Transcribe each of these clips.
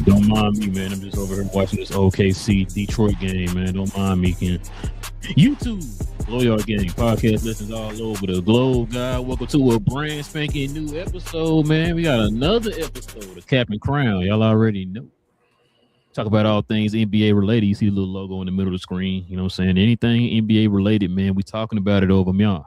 Don't mind me, man. I'm just over here watching this OKC Detroit game, man. Don't mind me, Ken. YouTube, Blow Yard Game, podcast listens all over the globe, guys. Welcome to a brand spanking new episode, man. We got another episode of Cap and Crown. Y'all already know. Talk about all things NBA related. You see the little logo in the middle of the screen. You know what I'm saying? Anything NBA related, man. We talking about it over y'all.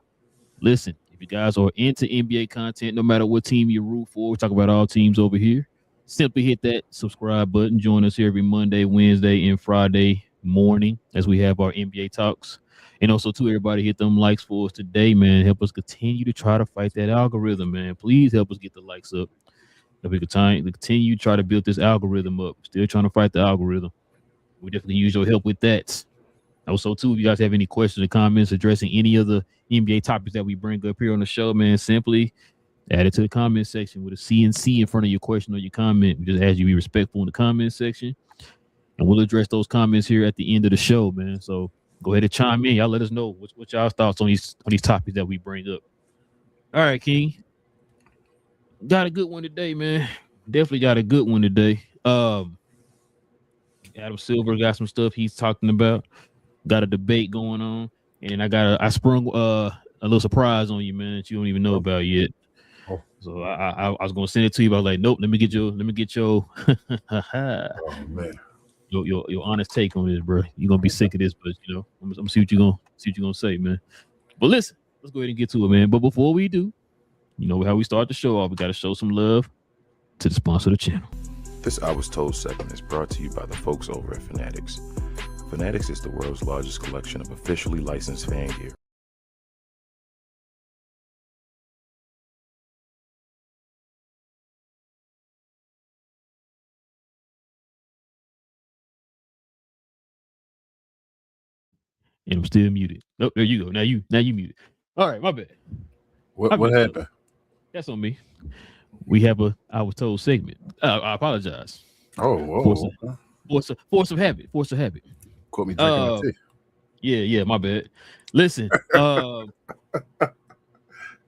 Listen, if you guys are into NBA content, no matter what team you root for, we talk about all teams over here. Simply hit that subscribe button. Join us here every Monday, Wednesday, and Friday morning as we have our NBA talks. And also, to everybody, hit them likes for us today, man. Help us continue to try to fight that algorithm, man. Please help us get the likes up. If we continue to try to build this algorithm up. Still trying to fight the algorithm. We definitely use your help with that. Also, too, if you guys have any questions or comments addressing any of the NBA topics that we bring up here on the show, man, simply add it to the comment section with a CNC in front of your question or your comment. We just ask you to be respectful in the comment section. And we'll address those comments here at the end of the show, man. So go ahead and chime in. Y'all let us know what y'all's thoughts on these topics that we bring up. All right, King. Got a good one today, man. Definitely got a good one today. Adam Silver got some stuff he's talking about. Got a debate going on. And I sprung a little surprise on you, man, that you don't even know about yet. So I was gonna send it to you, but I was like, nope, let me get your oh man. Your honest take on this, bro. You're gonna be sick of this, but you know, I'm gonna see what you're gonna say, man. But listen, let's go ahead and get to it, man. But before we do, you know how we start the show off, we gotta show some love to the sponsor of the channel. This I Was Told segment is brought to you by the folks over at Fanatics. Fanatics is the world's largest collection of officially licensed fan gear. And I'm still muted. Oh, there you go. Now you muted. All right, my bad. What happened? That's on me. We have a I Was Told segment. I apologize. Oh, whoa. Force of habit. Caught me drinking my tea. Yeah, my bad. Listen,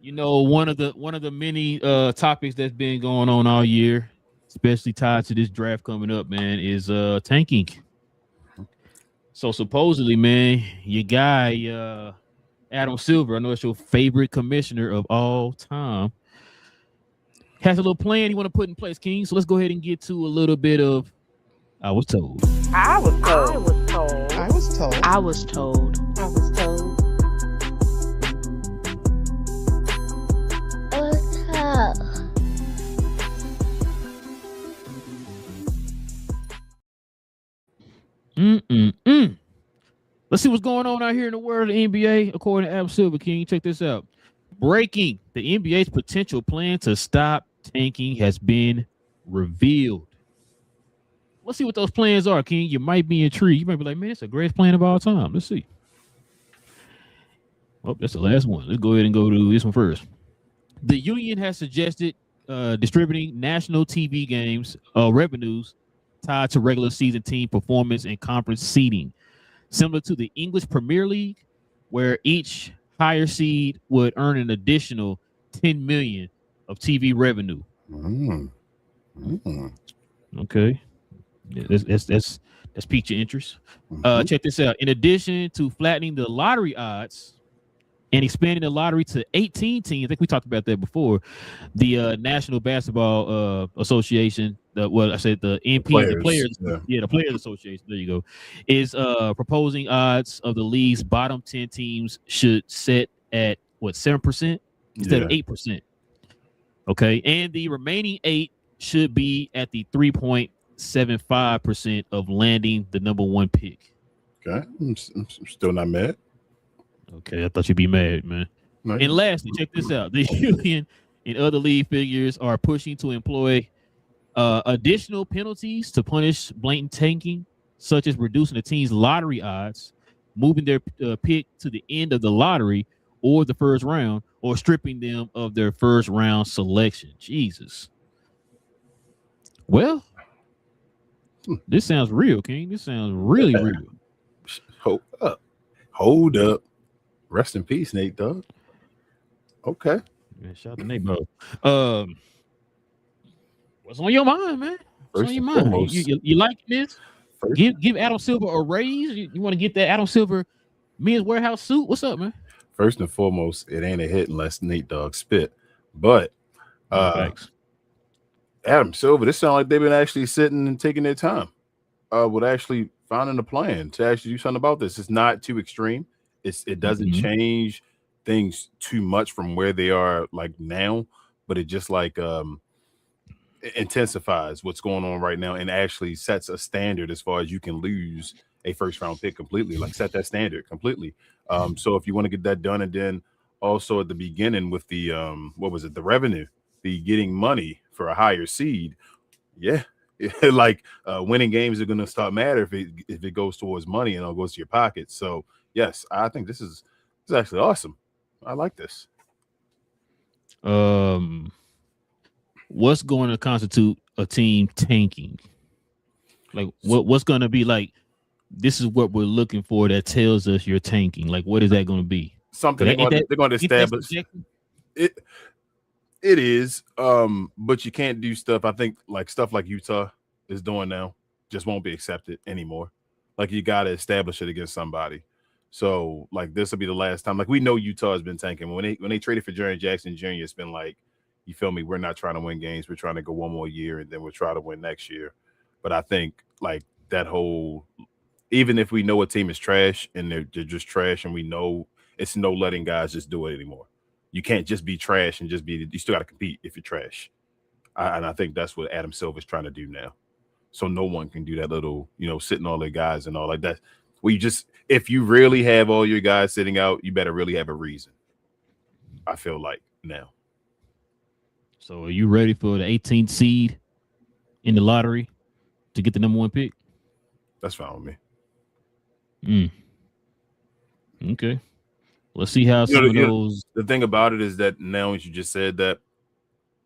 you know, one of the many topics that's been going on all year, especially tied to this draft coming up, man, is tanking. So supposedly, man, your guy Adam Silver, I know it's your favorite commissioner of all time, has a little plan he want to put in place, King. So let's go ahead and get to a little bit of I was told. I was told. I was told. I was told. I was told. Let's see what's going on out here in the world of the NBA. According to Adam Silver, King, check this out. Breaking: the NBA's potential plan to stop tanking has been revealed. Let's see what those plans are, King. You might be intrigued. You might be like, man, it's the greatest plan of all time. Let's see. Oh, that's the last one. Let's go ahead and go to this one first. The union has suggested distributing national TV games revenues tied to regular season team performance and conference seeding, similar to the English Premier League, where each higher seed would earn an additional $10 million of TV revenue. Okay, that's piqued your interest. Check this out. In addition to flattening the lottery odds, and expanding the lottery to 18 teams. I think we talked about that before. The National Basketball Association, the NP, the players, the Players Association. There you go. Is proposing odds of the league's bottom 10 teams should set at 7% instead of 8%. Okay, and the remaining 8 should be at the 3.75% of landing the number 1 pick. Okay, I'm still not mad. Okay, I thought you'd be mad, man. Nice. And lastly, check this out. The union and other league figures are pushing to employ additional penalties to punish blatant tanking, such as reducing the team's lottery odds, moving their pick to the end of the lottery or the first round, or stripping them of their first round selection. Jesus. Well, this sounds real, King. This sounds really real. Hold up. Rest in peace, Nate Dogg. Okay. Man, shout out to Nate, bro. What's on your mind, man? What's on your mind? You like this? Give Adam Silver a raise. You want to get that Adam Silver Men's Warehouse suit? What's up, man? First and foremost, it ain't a hit unless Nate Dogg spit. But Adam Silver, this sounds like they've been actually sitting and taking their time with actually finding a plan to actually do something about this. It's not too extreme. It doesn't change things too much from where they are like now, but it just like intensifies what's going on right now and actually sets a standard as far as you can lose a first round pick completely, like set that standard completely. So if you want to get that done, and then also at the beginning with the the revenue, the getting money for a higher seed, like winning games are going to start matter if it goes towards money and it goes to your pocket. So yes, I think this is actually awesome. I like this. What's going to constitute a team tanking? Like what's going to be like? This is what we're looking for that tells us you're tanking. Like, what is that going to be? Something they're going to establish. It is, but you can't do stuff. I think stuff like Utah is doing now just won't be accepted anymore. Like you got to establish it against somebody. So like this will be the last time. Like we know Utah has been tanking when they traded for Jaren Jackson Jr. It's been like, you feel me? We're not trying to win games. We're trying to go one more year and then we'll try to win next year. But I think like that whole, even if we know a team is trash and they're just trash and we know it's no letting guys just do it anymore. You can't just be trash and you still got to compete if you're trash. And I think that's what Adam Silver's trying to do now. So no one can do that little, sitting all their guys and all like that. If you really have all your guys sitting out, you better really have a reason. I feel like now. So are you ready for the 18th seed in the lottery to get the number 1 pick? That's fine with me. Okay. Let's see how some of those. The thing about it is that now, as you just said, that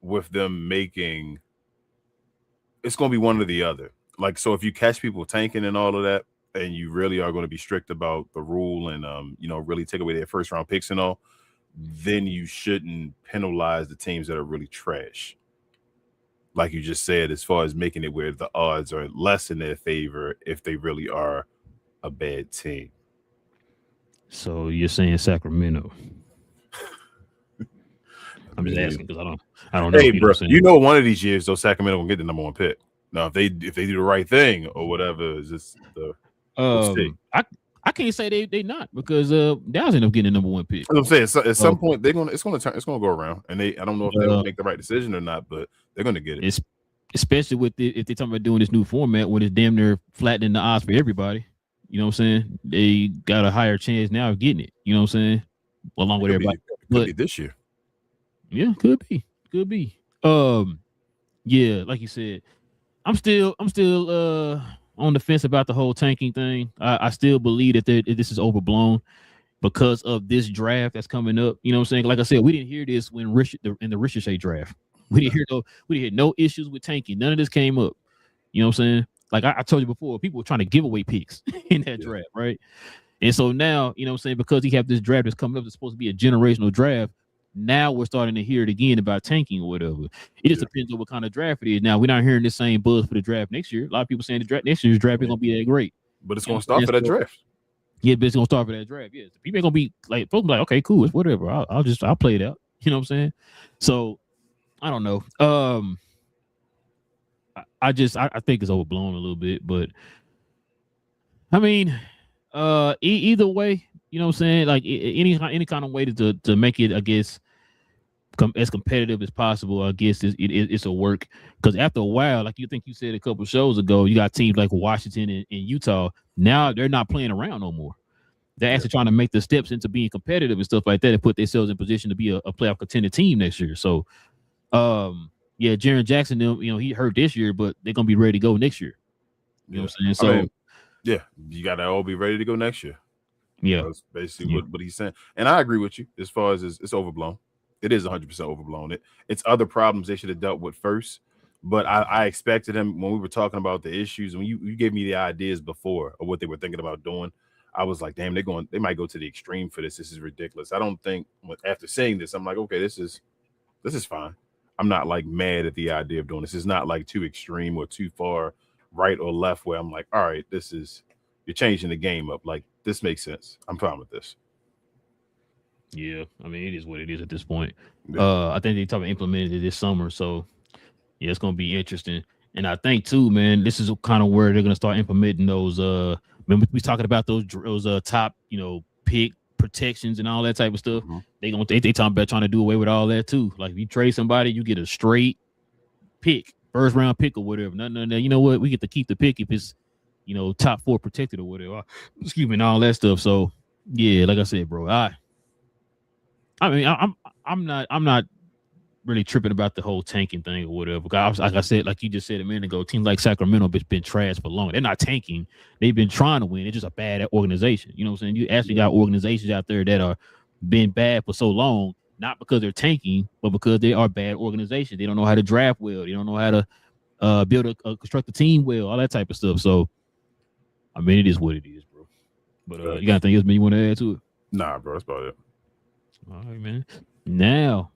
with them making, it's going to be one or the other. Like, so if you catch people tanking and all of that, and you really are going to be strict about the rule and, really take away their first round picks and all, then you shouldn't penalize the teams that are really trash. Like you just said, as far as making it where the odds are less in their favor if they really are a bad team. So you're saying Sacramento? I'm just asking because I don't know. Hey, bro, one of these years though, Sacramento will get the number 1 pick. Now, if they do the right thing or whatever, is just the I can't say they not because Dallas ended up getting the number 1 pick. I'm saying at some point it's gonna go around, and I don't know if they'll make the right decision or not, but they're gonna get it. Especially if they're talking about doing this new format where it's damn near flattening the odds for everybody. You know what I'm saying? They got a higher chance now of getting it. You know what I'm saying? Along with everybody. Could be this year. Yeah, could be. Yeah, like you said, I'm still on the fence about the whole tanking thing. I still believe that this is overblown because of this draft that's coming up. You know what I'm saying? Like I said, we didn't hear this when in the Ricochet draft. We didn't hear no issues with tanking. None of this came up. You know what I'm saying? Like I told you before, people were trying to give away picks in that draft, right? And so now, you know what I'm saying, because he have this draft that's coming up that's supposed to be a generational draft, now we're starting to hear it again about tanking or whatever. It just depends on what kind of draft it is. Now, we're not hearing the same buzz for the draft next year. A lot of people saying the draft next year's draft is going to be that great. But it's going to start for that draft. Yeah, but it's gonna start for that draft. Yeah, people ain't gonna be like, folks be like, okay, cool, it's whatever. I'll play it out. You know what I'm saying? So I don't know. I think it's overblown a little bit, but I mean, either way, you know what I'm saying? Like any kind of way to make it, I guess, as competitive as possible. I guess it's a work, because after a while, like you said a couple shows ago, you got teams like Washington and Utah. Now they're not playing around no more. They're actually trying to make the steps into being competitive and stuff like that, and put themselves in position to be a playoff contender team next year. So, yeah, Jaren Jackson, he hurt this year, but they're gonna be ready to go next year. You know what I'm saying? So, I mean, yeah, you gotta all be ready to go next year. Yeah, that's basically what he's saying, and I agree with you as far as it's overblown. It is 100% overblown. It's other problems they should have dealt with first. But I expected him when we were talking about the issues, when you gave me the ideas before of what they were thinking about doing. I was like, damn, they might go to the extreme for this. This is ridiculous. I don't think after saying this, I'm like, okay, this is fine. I'm not like mad at the idea of doing this. It's not like too extreme or too far right or left where I'm like, all right, you're changing the game up. Like, this makes sense. I'm fine with this. Yeah, I mean, it is what it is at this point. Yeah. I think they talking about implementing it this summer, so yeah, it's gonna be interesting. And I think too, man, this is kind of where they're gonna start implementing those. Remember we talking about those top, pick protections and all that type of stuff. Mm-hmm. They talking about trying to do away with all that too. Like if you trade somebody, you get a straight pick, first round pick or whatever. No, you know what? We get to keep the pick if it's top 4 protected or whatever. Excuse me, and all that stuff. So yeah, like I said, bro, I mean, I'm not really tripping about the whole tanking thing or whatever. Because like I said, like you just said a minute ago, teams like Sacramento have been trashed for long. They're not tanking. They've been trying to win. It's just a bad organization. You know what I'm saying? You actually got organizations out there that are been bad for so long, not because they're tanking, but because they are bad organizations. They don't know how to draft well. They don't know how to build construct a team well, all that type of stuff. So, I mean, it is what it is, bro. But you got anything else you want to add to it? Nah, bro, that's about it. All right, man. Now,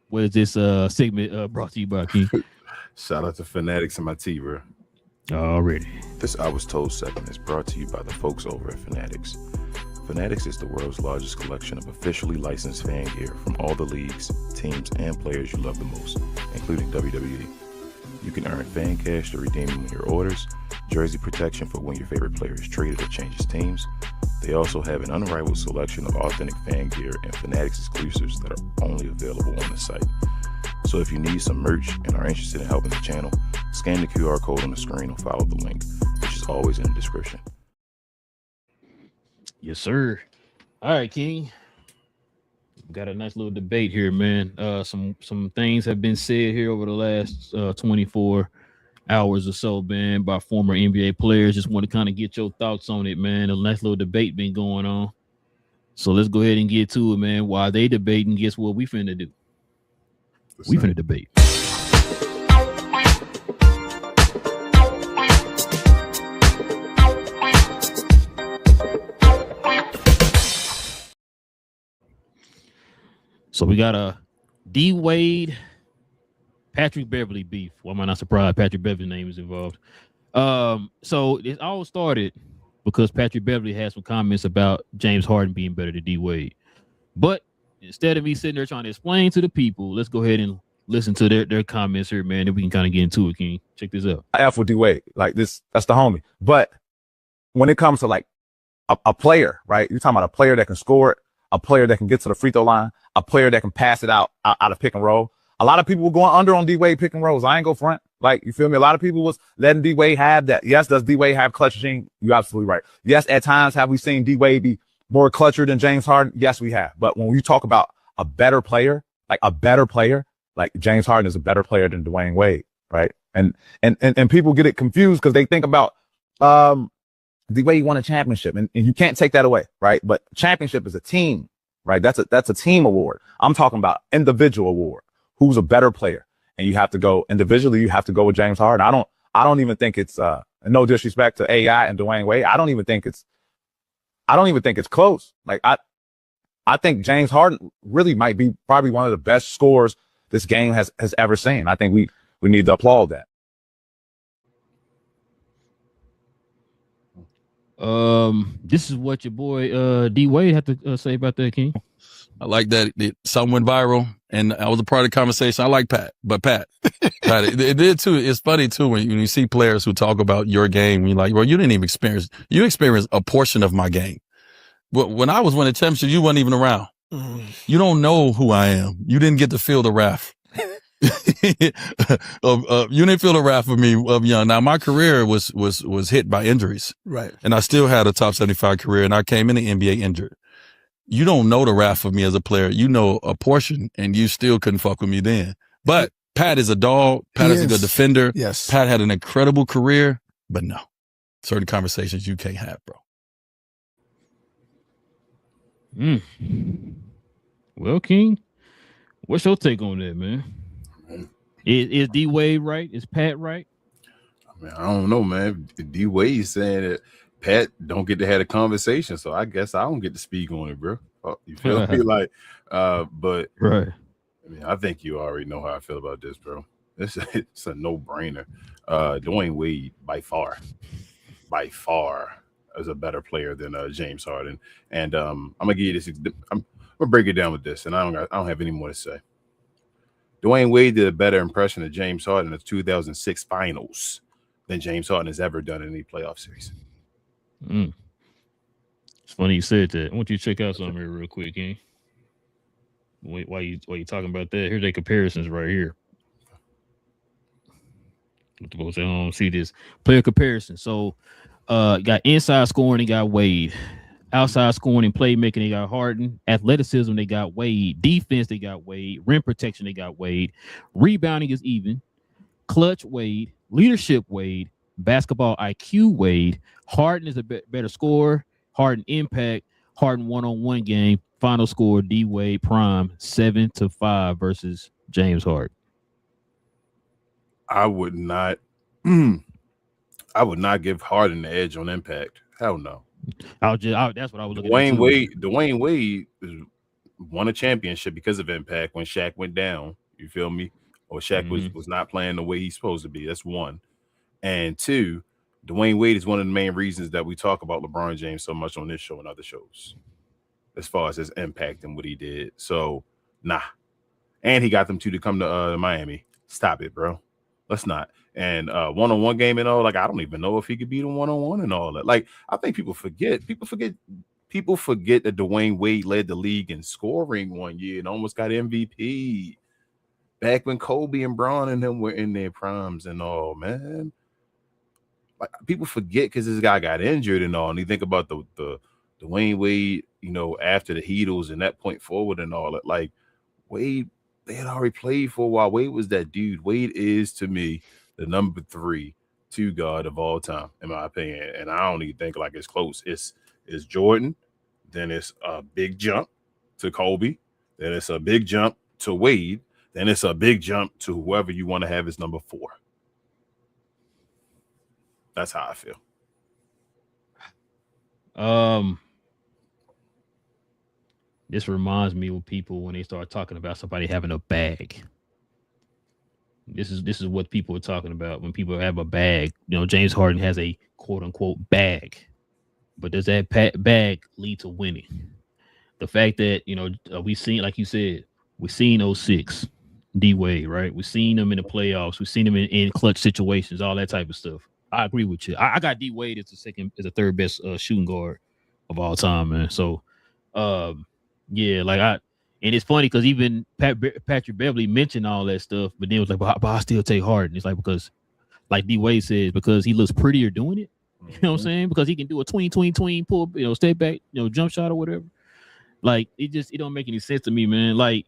what is this segment brought to you by, King? Shout out to Fanatics and my T, bro. Already. This I Was Told segment is brought to you by the folks over at Fanatics. Fanatics is the world's largest collection of officially licensed fan gear from all the leagues, teams, and players you love the most, including WWE. You can earn fan cash to redeem them in your orders, jersey protection for when your favorite player is traded or changes teams. They also have an unrivaled selection of authentic fan gear and Fanatics exclusives that are only available on the site. So if you need some merch and are interested in helping the channel, scan the QR code on the screen or follow the link, which is always in the description. Yes, sir. All right, King. Got a nice little debate here, man. Some things have been said here over the last 24 hours or so, man, by former NBA players. Just want to kind of get your thoughts on it, man. A nice little debate been going on. So let's go ahead and get to it, man. While they debating, guess what we finna do? We finna debate. So we got a D Wade, Patrick Beverly beef. Why am I not surprised Patrick Beverly's name is involved? So it all started because Patrick Beverly had some comments about James Harden being better than D Wade. But instead of me sitting there trying to explain to the people, let's go ahead and listen to their comments here, man. Then we can kind of get into it. Can you check this out? I F with D Wade, like this. That's the homie. But when it comes to like a player, right? You're talking about a player that can score it, a player that can get to the free throw line, a player that can pass it out of pick and roll. A lot of people were going under on D Wade pick and rolls. I ain't go front. Like, you feel me? A lot of people was letting D Wade have that. Yes, does D Wade have clutch gene? You're absolutely right. Yes, at times have we seen D Wade be more clutcher than James Harden? Yes, we have. But when you talk about a better player, like James Harden is a better player than Dwyane Wade, right? And people get it confused because they think about D Wade won a championship, and you can't take that away, right? But championship is a team, right? That's a team award. I'm talking about individual award. Who's a better player? And you have to go individually. You have to go with James Harden. I don't even think it's no disrespect to AI and Dwyane Wade. I don't even think it's close. Like I think James Harden really might be probably one of the best scorers this game has ever seen. I think we need to applaud that. This is what your boy D Wade had to say about that, King. I like that something went viral, and I was a part of the conversation. I like Pat, but Pat, it did too. It's funny too when you see players who talk about your game. You're like, well, you didn't even experience. You experienced a portion of my game. But when I was winning championships, you wasn't even around. You don't know who I am. You didn't get to feel the wrath. You didn't feel the wrath of me of young. Now my career was hit by injuries, right? And I still had a top 75 career, and I came in the NBA injured. You don't know the wrath of me as a player. You know a portion, and you still couldn't fuck with me then. But Pat is a dog. Pat is a good defender. Yes. Pat had an incredible career, but no, certain conversations you can't have, bro. Well, King, what's your take on that, man? Is D Wade right? Is Pat right? I mean, I don't know, man. D Wade saying that Pat don't get to have a conversation, so I guess I don't get to speak on it, bro. You feel me? Like, but right. I mean, I think you already know how I feel about this, bro. It's a no-brainer. Dwyane Wade by far is a better player than James Harden. And I'm gonna give you this. I'm gonna break it down with this, and I don't have any more to say. Dwyane Wade did a better impression of James Harden in the 2006 finals than James Harden has ever done in any playoff series. It's funny you said that. I want you to check out something here real quick, King. Wait, while you talking about that, here's their comparisons right here. See this player comparison. So, got inside scoring, they got Wade. Outside scoring and playmaking, they got Harden. Athleticism, they got Wade. Defense, they got Wade. Rim protection, they got Wade. Rebounding is even. Clutch, Wade. Leadership, Wade. Basketball IQ, Wade. Harden is a better scorer. Harden impact. Harden one-on-one game. Final score, D Wade prime 7-5 versus James Harden. I would not give Harden the edge on impact. Hell no. That's what I was looking at. Dwyane Wade won a championship because of impact when Shaq went down. You feel me? Or Shaq was not playing the way he's supposed to be. That's one. And two, Dwyane Wade is one of the main reasons that we talk about LeBron James so much on this show and other shows, as far as his impact and what he did. So, nah. And he got them two to come to Miami. Stop it, bro. Let's not. And one-on-one game and all, like, I don't even know if he could beat him one-on-one and all that. Like, I think people forget that Dwyane Wade led the league in scoring one year and almost got MVP back when Kobe and Bron and them were in their primes and all, man. Like, people forget because this guy got injured and all, and you think about the Dwyane Wade, you know, after the Heatles and that point forward and all that. Like, Wade, they had already played for a while. Wade was that dude. Wade is, to me, the number 3 2 guard of all time, in my opinion. And I don't even think like it's close. It's Jordan, then it's a big jump to Kobe, then it's a big jump to Wade, then it's a big jump to whoever you want to have as number 4. That's how I feel. This reminds me of people when they start talking about somebody having a bag. This is what people are talking about when people have a bag. You know, James Harden has a quote unquote bag, but does that bag lead to winning? The fact that, you know, we've seen, like you said, we've seen 06 D Wade, right? We've seen him in the playoffs. We've seen him in clutch situations, all that type of stuff. I agree with you. I got D Wade as the third best shooting guard of all time, man. So, yeah, like and it's funny because even Patrick Beverly mentioned all that stuff, but then it was like, but I still take Harden. It's like, because, like D Wade says, because he looks prettier doing it. You know what I'm saying? Because he can do a tween pull, you know, step back, you know, jump shot or whatever. Like, it don't make any sense to me, man. Like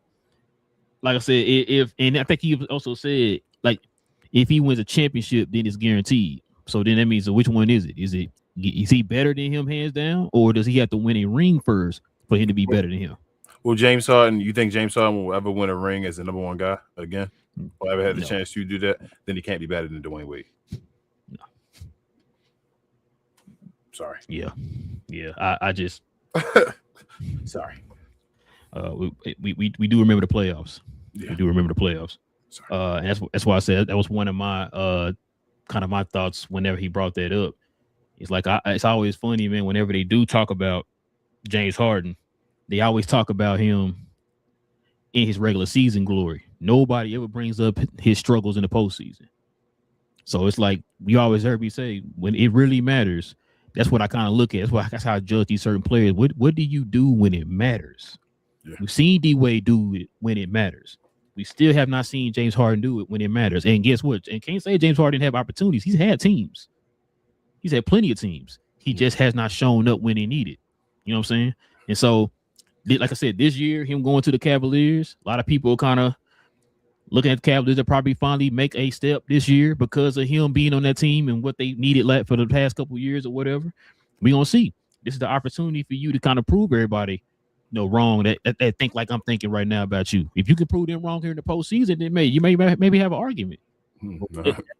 I said, and I think he also said, like, if he wins a championship, then it's guaranteed. So then that means, so which one is it? Is he better than him hands down, or does he have to win a ring first for him to be better than him? Well, James Harden, you think James Harden will ever win a ring as the number 1 guy again? Or ever had the chance to do that? Then he can't be better than Dwyane Wade. No. Sorry. Yeah. I just sorry. We do remember the playoffs. Yeah. We do remember the playoffs. Sorry. And that's why I said that was one of my kind of my thoughts whenever he brought that up. It's like it's always funny, man. Whenever they do talk about James Harden, they always talk about him in his regular season glory. Nobody ever brings up his struggles in the postseason. So it's like we always heard me say, when it really matters, that's what I kind of look at. That's how I judge these certain players. What do you do when it matters? Yeah. We've seen D-Wade do it when it matters. We still have not seen James Harden do it when it matters. And guess what? And can't say James Harden didn't have opportunities. He's had teams. He's had plenty of teams. He just has not shown up when he needed. You know what I'm saying? And so, like I said, this year, him going to the Cavaliers, a lot of people kind of looking at the Cavaliers that probably finally make a step this year because of him being on that team and what they needed for the past couple of years or whatever. We're going to see. This is the opportunity for you to kind of prove everybody wrong that think like I'm thinking right now about you. If you can prove them wrong here in the postseason, then you may have an argument.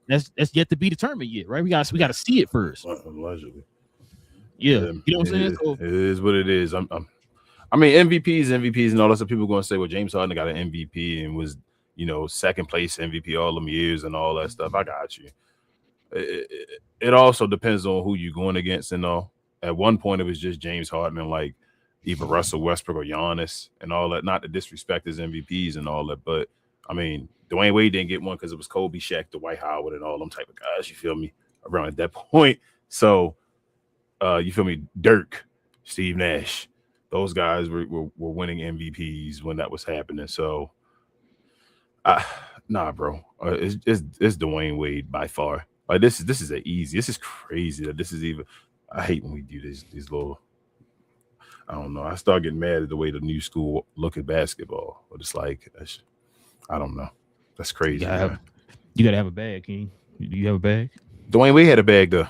That's yet to be determined yet, right? We got to see it first. Allegedly. Yeah. You know what I'm saying? So, it is what it is. I mean, MVPs and all that stuff. People are going to say, well, James Harden got an MVP and was, second place MVP all them years and all that stuff. I got you. It also depends on who you're going against and all. At one point, it was just James Harden and like either Russell Westbrook or Giannis and all that. Not to disrespect his MVPs and all that, but I mean, Dwyane Wade didn't get one because it was Kobe, Shaq, Dwight Howard, and all them type of guys. You feel me? Around at that point, so you feel me? Dirk, Steve Nash, those guys were winning MVPs when that was happening. So, nah, bro, it's Dwyane Wade by far. Like this is easy. This is crazy that this is even. I hate when we do these little. I don't know. I start getting mad at the way the new school look at basketball, but it's like I don't know. That's crazy. You gotta have a bag, King. Do you have a bag? Dwyane Wade had a bag though.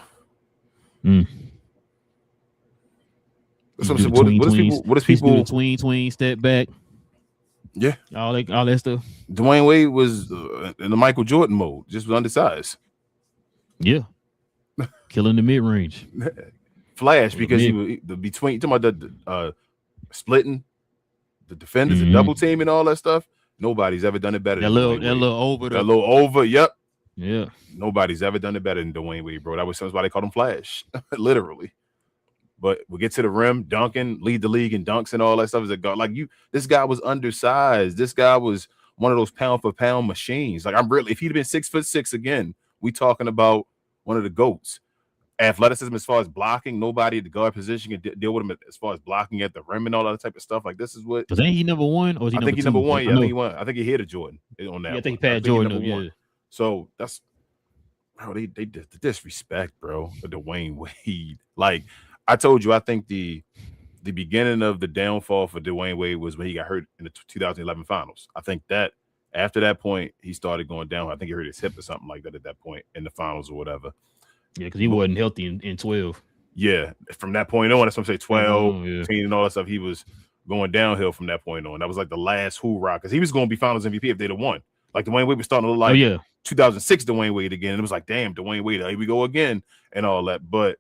So what is people tween step back? Yeah, all that stuff. Dwyane Wade was in the Michael Jordan mode, just was undersized. Yeah, killing the mid range. Flash because he was between talking about the splitting the defenders and double team and all that stuff. Nobody's ever done it better. That little over. Yep. Yeah. Nobody's ever done it better than Dwyane Wade, bro. That's why they called him Flash, literally. But we get to the rim, dunking, lead the league in dunks and all that stuff. As a guard, like this guy was undersized. This guy was one of those pound for pound machines. Like if he'd have been 6'6" again, we talking about one of the GOATs. Athleticism as far as blocking, nobody at the guard position can deal with him as far as blocking at the rim and all that type of stuff. Like this is what. Was he number one or is he I think he's number one. Yeah, I think he won. I think he hit a Jordan on that. Yeah, I think he passed Jordan. Yeah. So that's bro. They did the disrespect, bro. For Dwyane Wade. Like I told you, I think the beginning of the downfall for Dwyane Wade was when he got hurt in the 2011 finals. I think that after that point he started going down. I think he hurt his hip or something like that at that point in the finals or whatever. Yeah, because he wasn't healthy in 12. Yeah, from that point on, that's what I'm saying, 12, 15, and all that stuff, he was going downhill from that point on. That was like the last hoorah, because he was going to be finals MVP if they'd have won. Like Dwyane Wade was starting to look like 2006 Dwyane Wade again. And it was like, damn, Dwyane Wade, here we go again and all that. But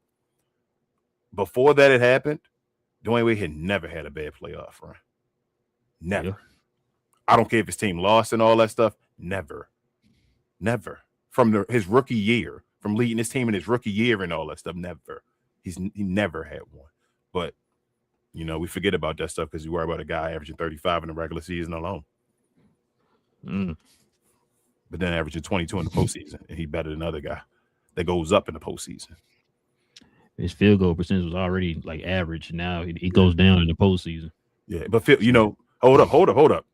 before that had happened, Dwyane Wade had never had a bad playoff run. Never. Yeah. I don't care if his team lost and all that stuff. Never. From his rookie year. From leading his team in his rookie year and all that stuff, never. He never had one. But, we forget about that stuff because you worry about a guy averaging 35 in the regular season alone. But then averaging 22 in the postseason, and he better than other guy that goes up in the postseason. His field goal percentage was already like average. Now it goes down in the postseason. Yeah, but hold up.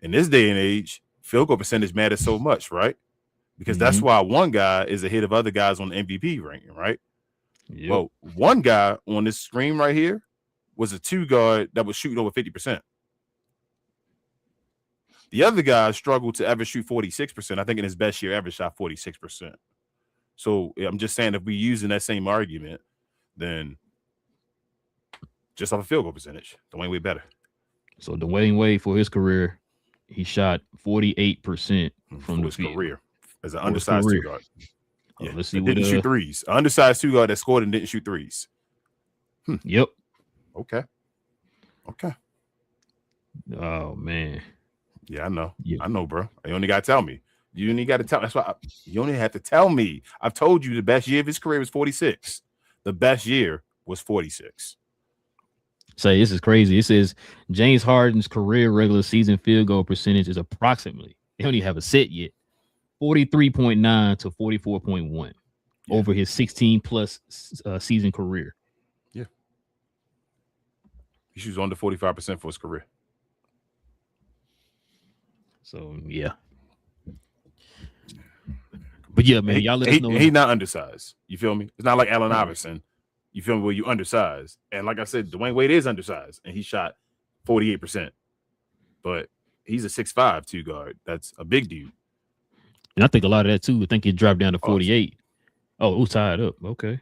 In this day and age, field goal percentage matters so much, right? Because that's why one guy is ahead of other guys on the MVP ranking, right? Yep. Well, one guy on this screen right here was a 2-guard that was shooting over 50%. The other guy struggled to ever shoot 46%. I think in his best year ever shot 46%. So I'm just saying, if we're using that same argument, then just off a field goal percentage, Dwyane Wade better. So Dwyane Wade for his career, he shot 48% from his career. As an undersized 2-guard. Yeah, let's see. Didn't shoot threes. An undersized 2-guard that scored and didn't shoot threes. Yep. Okay. Oh man. Yeah, I know. Yeah. I know, bro. You only got to tell me. You only got to tell. That's why you only have to tell me. I've told you the best year of his career was 46. The best year was 46. Say this is crazy. It says James Harden's career regular season field goal percentage is approximately, they don't even have a set yet, 43.9 to 44.1 over his 16 plus season career. Yeah. He shoots under 45% for his career. So yeah. But yeah, man, y'all let us know. He's not undersized. You feel me? It's not like Allen Iverson. You feel me? Where you undersized. And like I said, Dwayne Wade is undersized and he shot 48%. But he's a 6'5" two guard. That's a big dude. And I think a lot of that too. I think it dropped down to 48. Oh, it was tied up. Okay.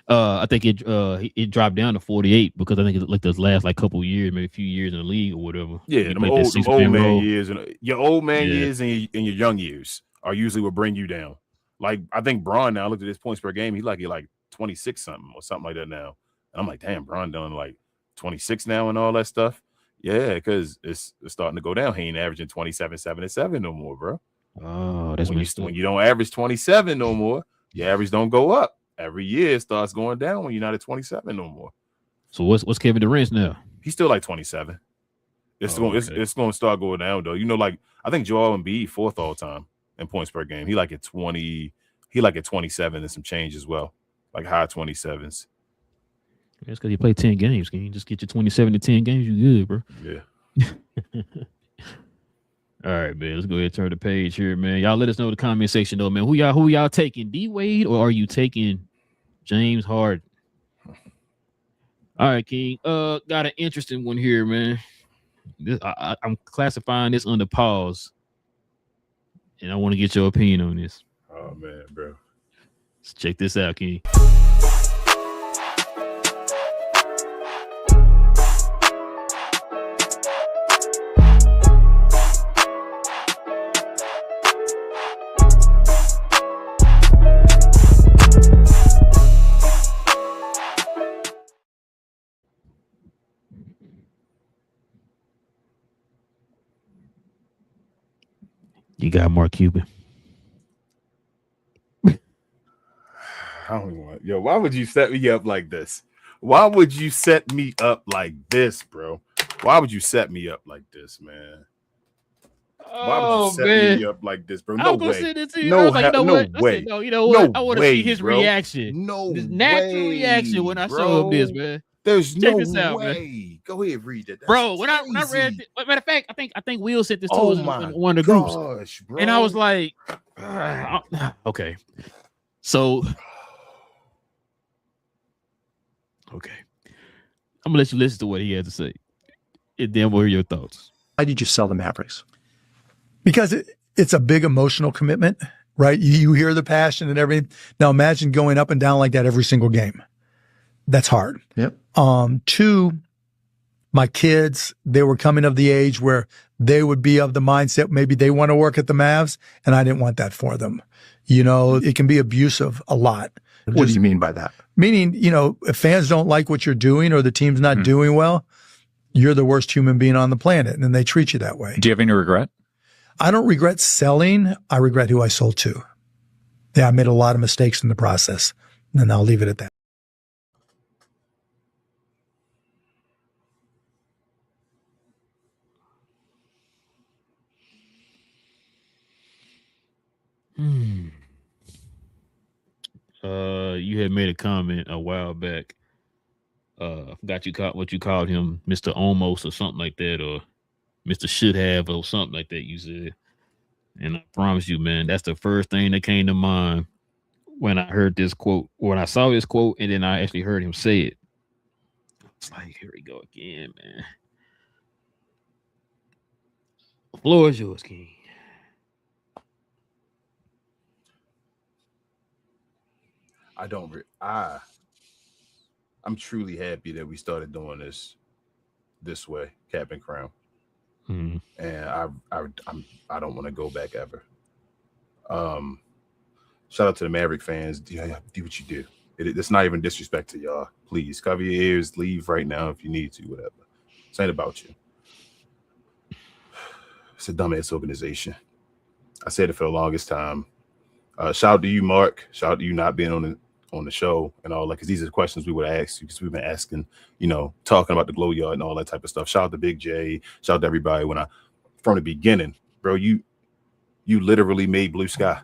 I think it dropped down to 48 because I think it like those last like couple years, maybe a few years in the league or whatever. Yeah, them old man years and your old man years and your young years are usually what bring you down. Like I think Bron now, I looked at his points per game, he like 26 something or something like that now. And I'm like, damn, Bron done like 26 now and all that stuff. Yeah, because it's starting to go down. He ain't averaging 27, 7, and 7 no more, bro. Oh, that's when you don't average 27 no more, your average don't go up. Every year it starts going down when you're not at 27 no more. So what's Kevin Durant's now? He's still like 27. It's going to start going down though. You know, like I think Joel Embiid fourth all time in points per game. He like at 20. He like at 27 and some change as well, like high 27s. That's because you play 10 games. Can you just get your 27 to 10 games? You good, bro? Yeah. All right, man. Let's go ahead and turn the page here, man. Y'all let us know in the comment section, though, man. Who y'all taking? D Wade or are you taking James Harden? All right, King. Got an interesting one here, man. I'm classifying this under pause, and I want to get your opinion on this. Oh man, bro. Let's check this out, King. You got Mark Cuban. I don't even want. Yo, why would you set me up like this? Why would you set me up like this, bro? Why would you set me up like this, man? Why would you set me up like this, bro? No way. No way. No, you know what? I want to see his bro. reaction. No his natural reaction when I show him this, man. There's Check no this out, way. Man. Go ahead, read it. That's bro, when crazy. I read it, matter of fact, I think Will sent this to Oh us my in one of the groups. gosh, bro. And I was like, okay. So okay. I'm gonna let you listen to what he had to say. And then what are your thoughts? Why did you sell the Mavericks? Because it's a big emotional commitment, right? You hear the passion and everything. Now imagine going up and down like that every single game. That's hard. Yep. 2, my kids, they were coming of the age where they would be of the mindset, maybe they want to work at the Mavs, and I didn't want that for them. You know, it can be abusive a lot. What do you mean by that? Meaning, you know, if fans don't like what you're doing or the team's not doing well, you're the worst human being on the planet, and they treat you that way. Do you have any regret? I don't regret selling. I regret who I sold to. Yeah, I made a lot of mistakes in the process, and I'll leave it at that. You had made a comment a while back. I forgot what you called him, Mr. Almost or something like that, or Mr. Should Have or something like that. You said, and I promise you, man, that's the first thing that came to mind when I heard this quote. When I saw this quote, and then I actually heard him say it. It's like, here we go again, man. The floor is yours, King. I'm truly happy that we started doing this way, Cap and Crown. Mm-hmm. And I don't want to go back ever. Shout out to the Maverick fans. Do what you do. It's not even disrespect to y'all. Please cover your ears. Leave right now if you need to. Whatever. This ain't about you. It's a dumbass organization. I said it for the longest time. Shout out to you, Mark. Shout out to you not being on the on the show and all that, because these are the questions we would ask you, because we've been asking, talking about the glow yard and all that type of stuff. Shout out to Big J, shout out to everybody. From the beginning, bro, you literally made Blue Sky.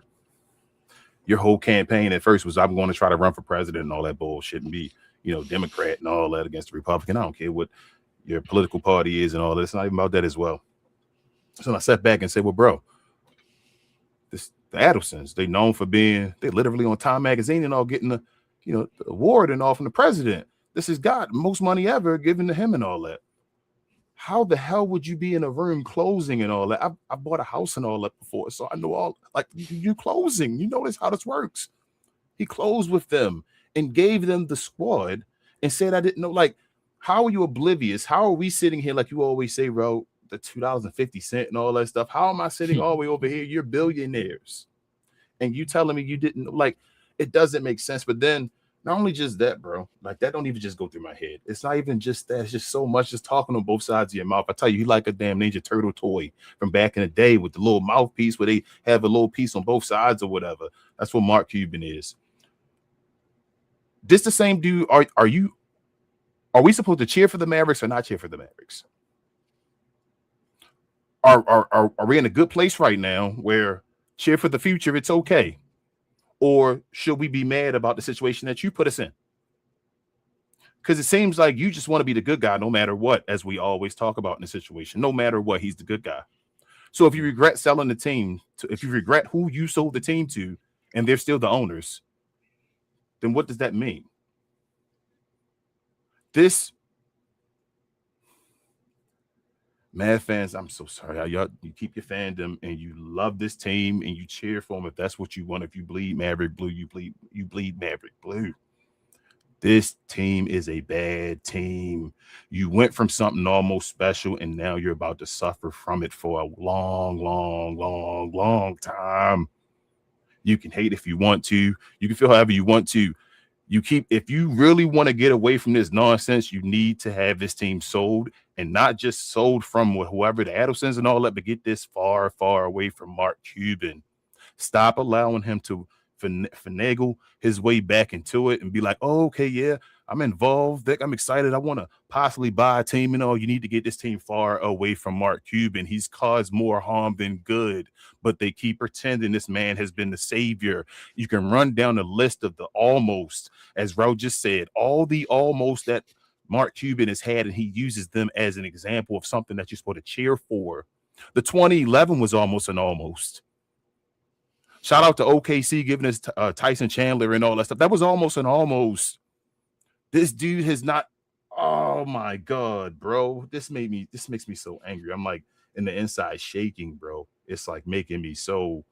Your whole campaign at first was, I'm going to try to run for president and all that bullshit and be, Democrat and all that against the Republican. I don't care what your political party is and all that. It's not even about that as well. So I sat back and said, well, bro, the Adelsons, they known for being, they literally on Time Magazine and all getting the award and all from the president. This has got most money ever given to him and all that. How the hell would you be in a room closing and all that? I bought a house and all that before, so I know all, like, you closing. You notice how this works. He closed with them and gave them the squad and said, I didn't know. Like, how are you oblivious? How are we sitting here, like you always say, bro, the $2.50 and all that stuff? How am I sitting all the way over here? You're billionaires. And you telling me you didn't know? Like, it doesn't make sense. But then, not only just that, bro, like, that don't even just go through my head. It's not even just that. It's just so much just talking on both sides of your mouth. I tell you, like a damn Ninja Turtle toy from back in the day with the little mouthpiece where they have a little piece on both sides or whatever. That's what Mark Cuban is. This the same dude. Are we supposed to cheer for the Mavericks or not cheer for the Mavericks? Are we in a good place right now where cheer for the future, it's okay? Or should we be mad about the situation that you put us in? Because it seems like you just want to be the good guy no matter what, as we always talk about in the situation. No matter what, he's the good guy. So if you regret selling the team, if you regret who you sold the team to, and they're still the owners, then what does that mean? This, Mad fans, I'm so sorry. Y'all, you keep your fandom and you love this team and you cheer for them if that's what you want. If you bleed Maverick Blue, you bleed Maverick Blue. This team is a bad team. You went from something almost special and now you're about to suffer from it for a long, long, long, long time. You can hate if you want to. You can feel however you want to. If you really want to get away from this nonsense, you need to have this team sold, and not just sold from whoever, the Adelsons and all that, but get this far, far away from Mark Cuban. Stop allowing him to finagle his way back into it and be like, oh, okay, yeah, I'm involved. I'm excited. I want to possibly buy a team. You need to get this team far away from Mark Cuban. He's caused more harm than good, but they keep pretending this man has been the savior. You can run down the list of the almost, as Ro just said, all the almost that Mark Cuban has had, and he uses them as an example of something that you're supposed to cheer for. The 2011 was almost an almost. Shout out to OKC giving us Tyson Chandler and all that stuff. That was almost an almost. This dude has not. Oh my God, bro. This makes me so angry. I'm like in the inside shaking, bro. It's like making me so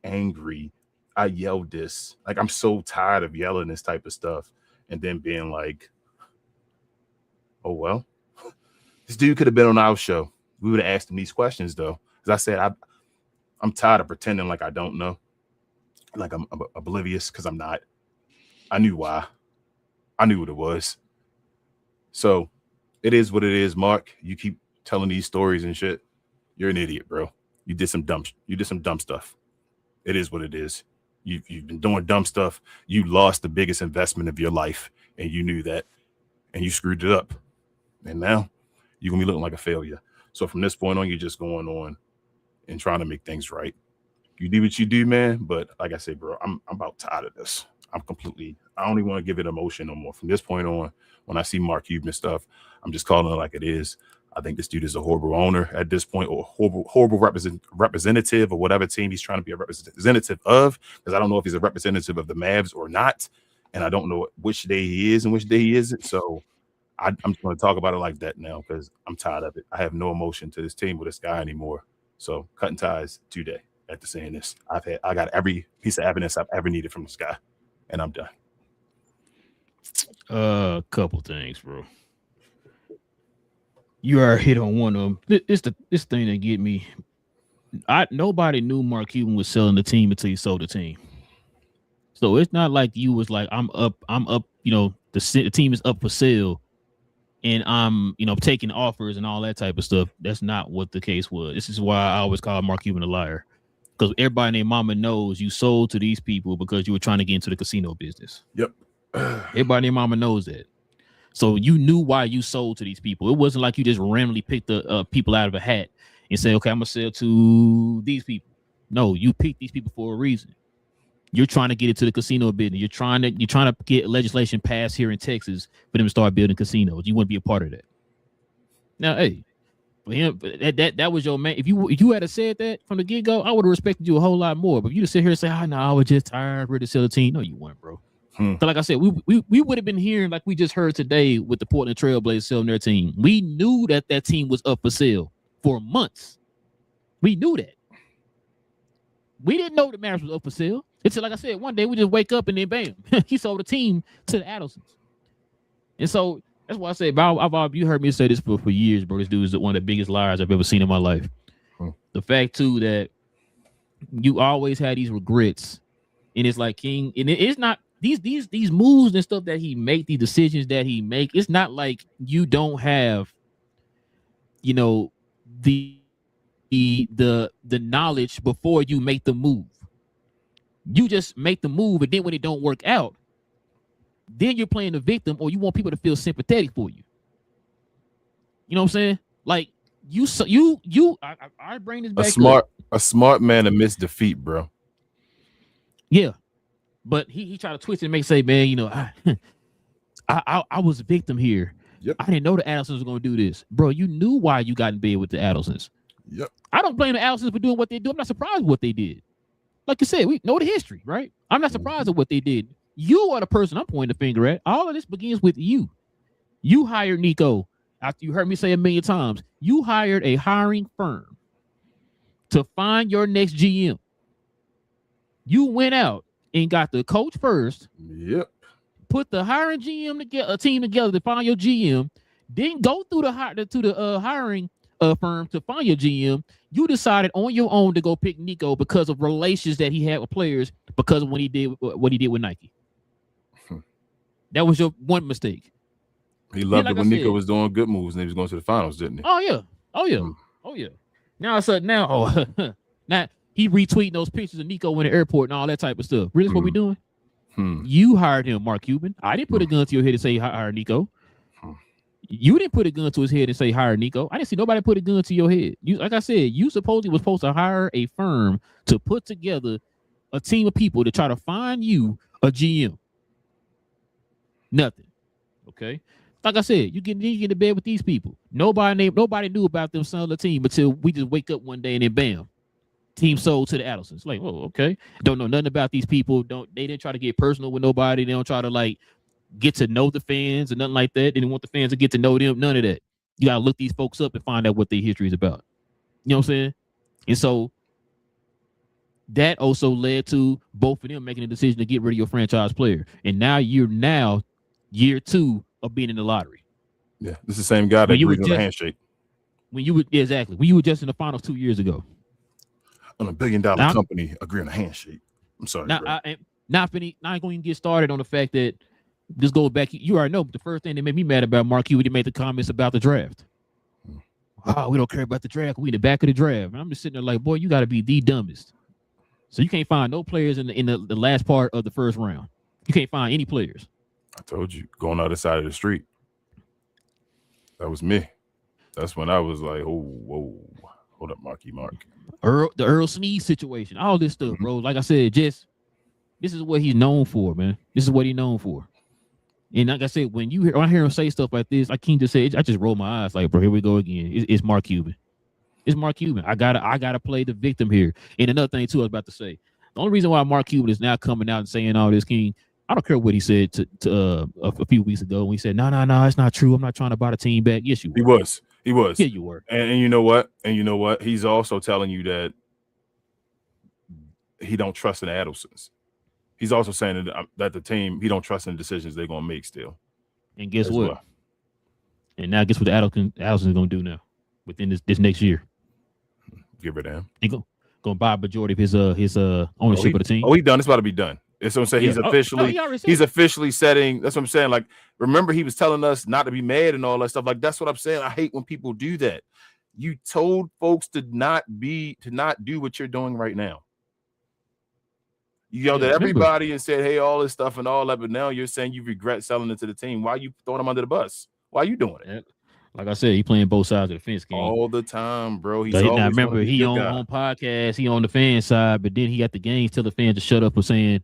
angry. I yelled this. Like, I'm so tired of yelling this type of stuff and then being like, oh, well, this dude could have been on our show. We would have asked him these questions, though. Because I said, I'm tired of pretending like I don't know. Like I'm oblivious, because I'm not. I knew why. I knew what it was. So it is what it is, Mark. You keep telling these stories and shit. You're an idiot, bro. You did some dumb stuff. It is what it is. You've been doing dumb stuff. You lost the biggest investment of your life, and you knew that, and you screwed it up. And now you're gonna be looking like a failure. So from this point on, you're just going on and trying to make things right. You do what you do, man. But like I said, bro, I'm about tired of this. I don't even want to give it emotion no more. From this point on, when I see Mark Cuban stuff, I'm just calling it like it is. I think this dude is a horrible owner at this point, or horrible representative, or whatever team he's trying to be a representative of, because I don't know if he's a representative of the Mavs or not. And I don't know which day he is and which day he isn't. So I'm just going to talk about it like that now, because I'm tired of it. I have no emotion to this team or this guy anymore. So cutting ties today after saying this. I got every piece of evidence I've ever needed from this guy, and I'm done. A couple things, bro. You are hit on one of them. This thing that get me. Nobody knew Mark Cuban was selling the team until he sold the team. So it's not like you was like, I'm up. The team is up for sale, and I'm taking offers and all that type of stuff. That's not what the case was. This is why I always call Mark Cuban a liar. Because everybody and their mama knows you sold to these people because you were trying to get into the casino business. Yep. Everybody and their mama knows that. So you knew why you sold to these people. It wasn't like you just randomly picked the people out of a hat and said, okay, I'm gonna sell to these people. No, you picked these people for a reason. You're trying to get into the casino business. You're trying to get legislation passed here in Texas for them to start building casinos. You want to be a part of that. Now, hey, for him, that was your man. If you had said that from the get-go, I would have respected you a whole lot more. But if you just sit here and say, no, I was just tired, ready to sell the team. No, you weren't, bro. So like I said, we would have been hearing like we just heard today with the Portland Trailblazers selling their team. We knew that team was up for sale for months. We knew that. We didn't know the Mavericks was up for sale. It's like I said, one day we just wake up and then bam, he sold the team to the Adelsons. And so that's why I say, you heard me say this for years, bro. This dude is one of the biggest liars I've ever seen in my life. The fact too that you always had these regrets, and it's like King, and it's not these moves and stuff that he make, the decisions that he make. It's not like you don't have, the knowledge before you make the move. You just make the move, and then when it don't work out, then you're playing the victim, or you want people to feel sympathetic for you. You know what I'm saying? Like I bring this back. A smart man amidst defeat, bro. Yeah, but he tried to twist it and say, man, I was a victim here. Yep. I didn't know the Adelsons were going to do this, bro. You knew why you got in bed with the Adelsons. Yep. I don't blame the Adelsons for doing what they do. I'm not surprised with what they did. Like you said, we know the history, right? I'm not surprised at what they did. You are the person I'm pointing the finger at. All of this begins with you. You hired Nico. After you heard me say a million times, you hired a hiring firm to find your next GM. You went out and got the coach first. Yep. Put the hiring GM together, a team together to find your GM. Then go through the hiring firm to find your GM. You decided on your own to go pick Nico because of relations that he had with players because of what he did with Nike. That was your one mistake. He loved it when Nico was doing good moves and he was going to the finals, didn't he? Oh yeah. Now he retweeting those pictures of Nico in the airport and all that type of stuff. Really, what we doing? You hired him, Mark Cuban. I didn't put a gun to your head and say hire Nico. You didn't put a gun to his head and say hire Nico. I didn't see nobody put a gun to your head. You, like I said, you supposedly was supposed to hire a firm to put together a team of people to try to find you a GM. Nothing. Okay. Like I said, you get into bed with these people. Nobody knew about them selling the team until we just wake up one day and then bam, team sold to the Adelsons. Like, oh, okay. Don't know nothing about these people. They didn't try to get personal with nobody. They don't try to like get to know the fans or nothing like that. They didn't want the fans to get to know them. None of that. You gotta look these folks up and find out what their history is about. You know what I'm saying? And so that also led to both of them making a decision to get rid of your franchise player. And now you're year 2 of being in the lottery. Yeah, this is the same guy that agreed on the handshake. When you were just in the finals 2 years ago. On $1 billion company, agree on a handshake. I'm sorry. Now, not going to get started on the fact that this goes back. You already know, but the first thing that made me mad about Mark Cuban, he made the comments about the draft. Oh, we don't care about the draft. We in the back of the draft. And I'm just sitting there like, boy, you got to be the dumbest. So you can't find no players in the last part of the first round. You can't find any players. I told you, going on the side of the street. That was me. That's when I was like, oh, whoa. Hold up, Mark. The Earl Sneed situation, all this stuff, bro. Like I said, this is what he's known for, man. This is what he's known for. And like I said, when I hear him say stuff like this, I can't just say, I just roll my eyes like, bro, here we go again. It's Mark Cuban. It's Mark Cuban. I gotta play the victim here. And another thing too, I was about to say, the only reason why Mark Cuban is now coming out and saying all this, King, I don't care what he said to a few weeks ago when he said, no, it's not true. I'm not trying to buy the team back. Yes, you were. He was. Yeah, you were. And you know what? He's also telling you that he don't trust in the Adelsons. He's also saying that the team, he don't trust in the decisions they're going to make still. And guess what? Well. And now guess what the Adelsons going to do now within this next year? Give it to him. He going to buy a majority of his ownership of the team. Oh, he done. It's about to be done. That's what I'm saying. Yeah. He's officially setting. That's what I'm saying. Like, remember, he was telling us not to be mad and all that stuff. Like, that's what I'm saying. I hate when people do that. You told folks to not do what you're doing right now. You yelled Yeah, at remember. everybody and said, hey, all this stuff and all that, but now you're saying you regret selling it to the team. Why you throwing him under the bus? Why are you doing it? Yeah. Like I said, he playing both sides of the fence game. All the time, bro. He's Now always remember, he he on podcast, he on the fan side, but then he got the games tell the fans to shut up for saying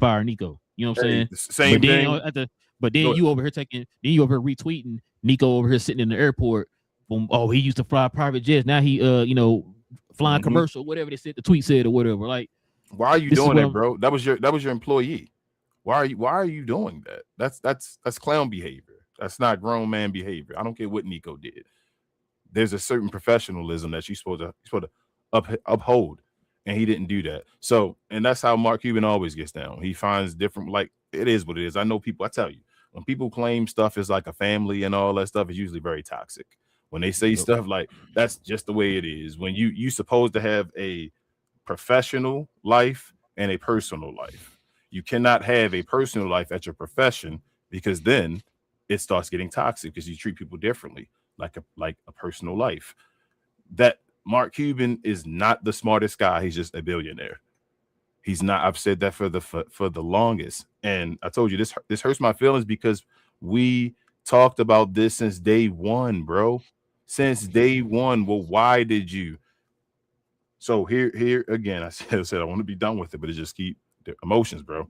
fire Nico. You know what I'm saying? Same thing. But then you over here retweeting Nico over here sitting in the airport. Boom, he used to fly private jets. Now he flying commercial, whatever they said, the tweet said or whatever. Like, why are you doing that, bro? That was your employee. Why are you doing that? That's clown behavior. That's not grown man behavior. I don't care what Nico did. There's a certain professionalism that you're supposed to uphold, and he didn't do that. So, and that's how Mark Cuban always gets down. He finds different, like, it is what it is. I know people, I tell you, when people claim stuff is like a family and all that stuff, is usually very toxic. When they say stuff like that's just the way it is. When you supposed to have a professional life and a personal life. You cannot have a personal life at your profession, because then it starts getting toxic because you treat people differently, like a personal life. That Mark Cuban is not the smartest guy. He's just a billionaire. He's not. I've said that for the longest. And I told you this hurts my feelings because we talked about this since day one, bro. Since day one. Well, why did you? So here again, I said I want to be done with it, but it just keep the emotions, bro.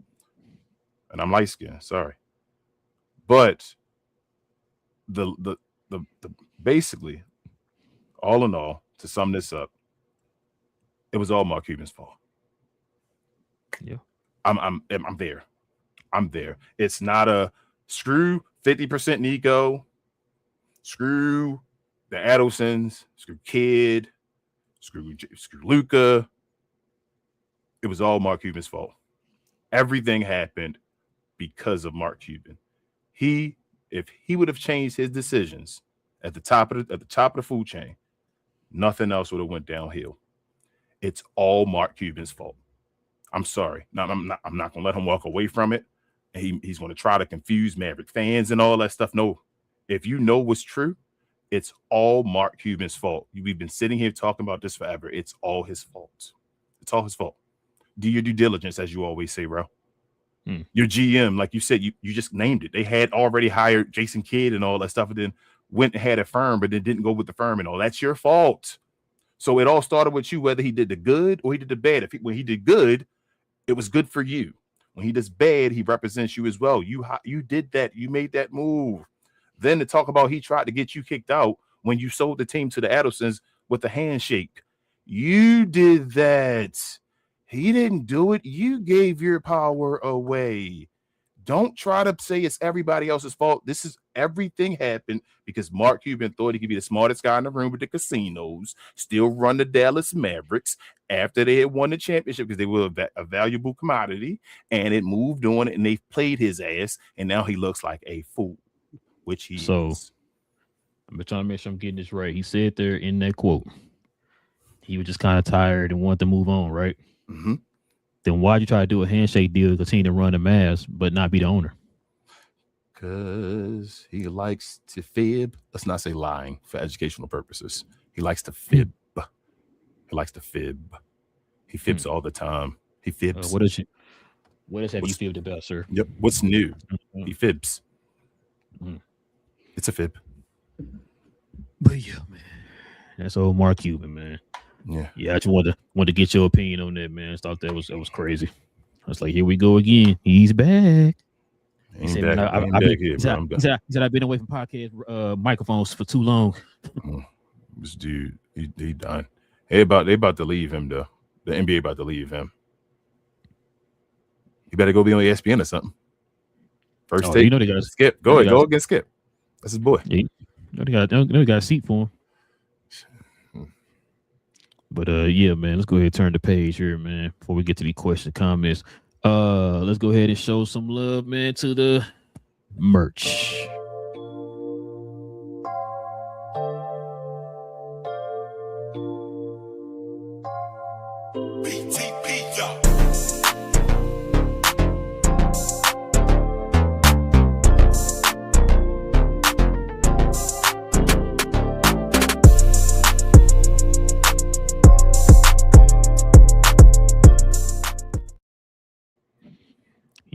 And I'm light skinned, sorry. But the basically, all in all, to sum this up, it was all Mark Cuban's fault. Yeah. I'm there. I'm there. It's not a screw 50% Nico, screw the Adelsons, screw Kid, screw Luka. It was all Mark Cuban's fault. Everything happened because of Mark Cuban. If he would have changed his decisions at the top of the food chain, nothing else would have went downhill. It's all Mark Cuban's fault. I'm sorry. Now, I'm not gonna let him walk away from it. And he's gonna try to confuse Maverick fans and all that stuff. No, if you know what's true, it's all Mark Cuban's fault. We've been sitting here talking about this forever. It's all his fault. It's all his fault. Do your due diligence, as you always say, bro. Your GM, like you said, you just named it. They had already hired Jason Kidd and all that stuff, and then went and had a firm, but then didn't go with the firm and all. That's your fault. So it all started with you, whether he did the good or he did the bad. When he did good, it was good for you. When he does bad, he represents you as well. You did that. You made that move. Then to talk about he tried to get you kicked out when you sold the team to the Adelsons with a handshake. You did that. He didn't do it. You gave your power away. Don't try to say it's everybody else's fault. This is everything happened because Mark Cuban thought he could be the smartest guy in the room with the casinos, still run the Dallas Mavericks after they had won the championship because they were a valuable commodity, and it moved on, and they played his ass, and now he looks like a fool, which he is. I'm trying to make sure I'm getting this right. He said there in that quote, he was just kind of tired and wanted to move on, right? Mm-hmm. Then why'd you try to do a handshake deal to continue to run the Mavs but not be the owner? Because he likes to fib. Let's not say lying for educational purposes. He likes to fib. He likes to fib. He fibs all the time. He fibs. What else have you fibbed about, sir? Yep. What's new? He fibs. It's a fib. But yeah, man. That's old Mark Cuban, man. Yeah. I just wanted to get your opinion on that, man. I thought that was crazy. I was like, here we go again. He's back. He said, I've been away from podcast microphones for too long. This dude, he done. They about to leave him though. The NBA about to leave him. He better go be on ESPN or something. First take. You know they got Skip. Go against Skip. That's his boy. Yeah, they got a seat for him. But yeah, man, let's go ahead and turn the page here, man, before we get to the question comments. Let's go ahead and show some love, man, to the merch.